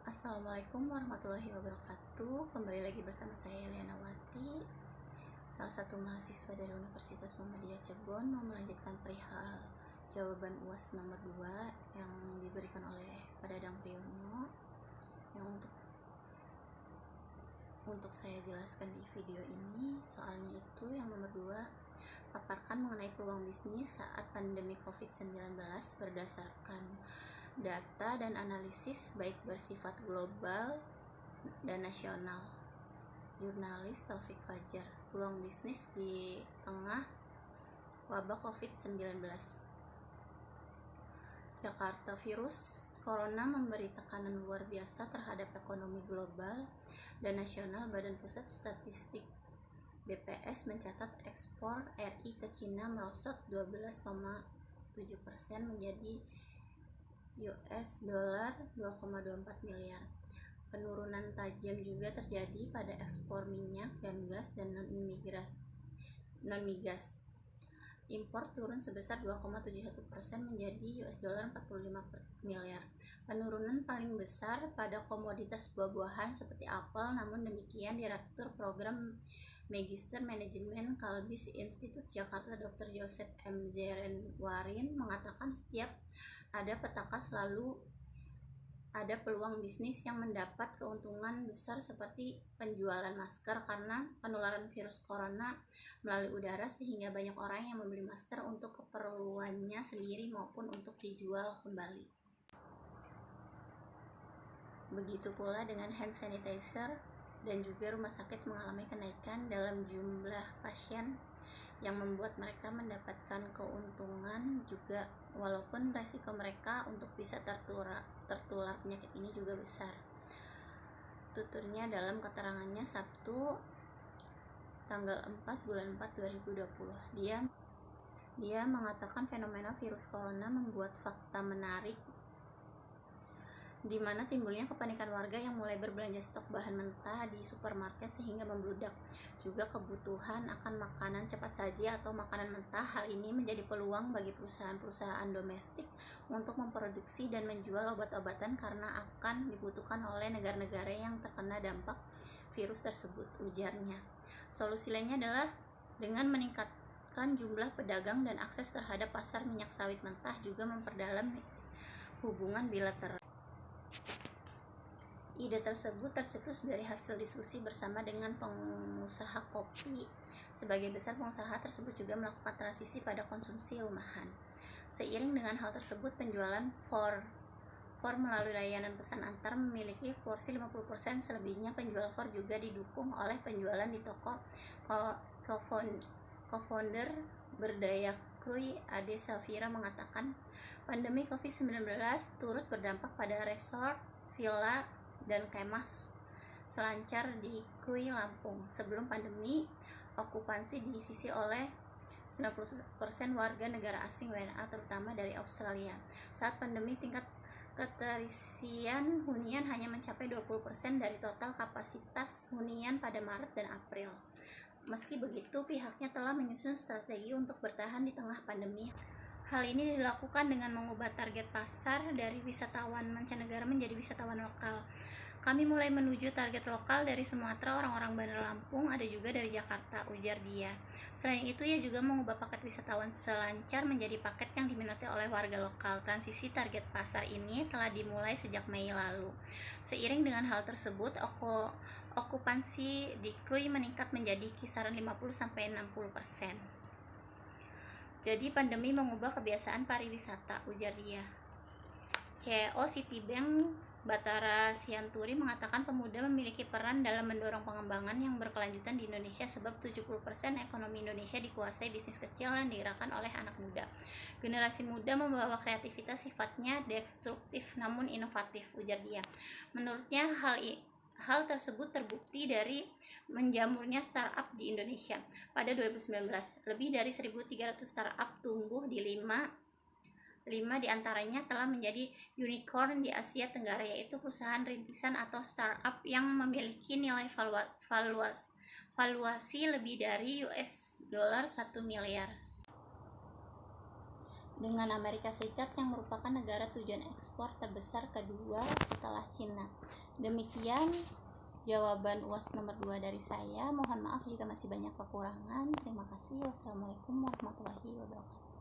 Assalamualaikum warahmatullahi wabarakatuh. Kembali lagi bersama saya Liana Wati, salah satu mahasiswa dari Universitas Muhammadiyah Cirebon, mau melanjutkan perihal jawaban UAS nomor 2 yang diberikan oleh Pak Dadang Priyono, yang untuk saya jelaskan di video ini. Soalnya itu yang nomor 2, paparkan mengenai peluang bisnis saat pandemi COVID-19 berdasarkan data dan analisis baik bersifat global dan nasional. Jurnalis Taufik Fajar. Peluang bisnis di tengah wabah COVID-19. Jakarta. Virus corona memberi tekanan luar biasa terhadap ekonomi global dan nasional. Badan Pusat Statistik BPS mencatat ekspor RI ke Cina merosot 12,7% menjadi US dollar 2,24 miliar. Penurunan tajam juga terjadi pada ekspor minyak dan gas dan non-migas. Impor turun sebesar 2,71% menjadi US dollar 45 miliar. Penurunan paling besar pada komoditas buah-buahan seperti apel, namun demikian Direktur Program Magister Manajemen Kalbis Institut Jakarta Dr. Joseph M. Zerenwarin mengatakan setiap ada petaka selalu ada peluang bisnis yang mendapat keuntungan besar seperti penjualan masker karena penularan virus corona melalui udara, sehingga banyak orang yang membeli masker untuk keperluannya sendiri maupun untuk dijual kembali. Begitu pula dengan hand sanitizer, dan juga rumah sakit mengalami kenaikan dalam jumlah pasien yang membuat mereka mendapatkan keuntungan juga, walaupun resiko mereka untuk bisa tertular penyakit ini juga besar. Tuturnya dalam keterangannya Sabtu tanggal 4 bulan 4 2020. Dia mengatakan fenomena virus corona membuat fakta menarik di mana timbulnya kepanikan warga yang mulai berbelanja stok bahan mentah di supermarket sehingga membludak. Juga kebutuhan akan makanan cepat saji atau makanan mentah. Hal ini menjadi peluang bagi perusahaan-perusahaan domestik untuk memproduksi dan menjual obat-obatan karena akan dibutuhkan oleh negara-negara yang terkena dampak virus tersebut, ujarnya. Solusi lainnya adalah dengan meningkatkan jumlah pedagang dan akses terhadap pasar minyak sawit mentah, juga memperdalam hubungan bilateral. Ide tersebut tercetus dari hasil diskusi bersama dengan pengusaha kopi. Sebagai besar, pengusaha tersebut juga melakukan transisi pada konsumsi rumahan. Seiring dengan hal tersebut, penjualan for melalui layanan pesan antar memiliki porsi 50%. Selebihnya penjual for juga didukung oleh penjualan di toko. Co-founder Berdaya Krui Ade Safira mengatakan, pandemi COVID-19 turut berdampak pada resort, villa, dan kemah selancar di Krui, Lampung. Sebelum pandemi, okupansi diisi oleh 90% warga negara asing WNA, terutama dari Australia. Saat pandemi, tingkat keterisian hunian hanya mencapai 20% dari total kapasitas hunian pada Maret dan April. Meski begitu, pihaknya telah menyusun strategi untuk bertahan di tengah pandemi. Hal ini dilakukan dengan mengubah target pasar dari wisatawan mancanegara menjadi wisatawan lokal. Kami mulai menuju target lokal dari Sumatera, orang-orang Bandar Lampung, ada juga dari Jakarta, ujar dia. Selain itu, ia juga mengubah paket wisatawan selancar menjadi paket yang diminati oleh warga lokal. Transisi target pasar ini telah dimulai sejak Mei lalu. Seiring dengan hal tersebut, okupansi di Krui meningkat menjadi kisaran 50-60%. Jadi pandemi mengubah kebiasaan pariwisata, ujar dia. CEO Citibank Batara Sianturi mengatakan pemuda memiliki peran dalam mendorong pengembangan yang berkelanjutan di Indonesia, sebab 70% ekonomi Indonesia dikuasai bisnis kecil yang digerakkan oleh anak muda. Generasi muda membawa kreativitas sifatnya destruktif namun inovatif, ujar dia. Menurutnya hal tersebut terbukti dari menjamurnya startup di Indonesia. Pada 2019, lebih dari 1.300 startup tumbuh di 5 diantaranya telah menjadi unicorn di Asia Tenggara, yaitu perusahaan rintisan atau startup yang memiliki nilai valuasi lebih dari US dollar 1 miliar. dengan Amerika Serikat yang merupakan negara tujuan ekspor terbesar kedua setelah Cina. Demikian jawaban UAS nomor 2 dari saya. Mohon maaf jika masih banyak kekurangan. Terima kasih. Wassalamualaikum warahmatullahi wabarakatuh.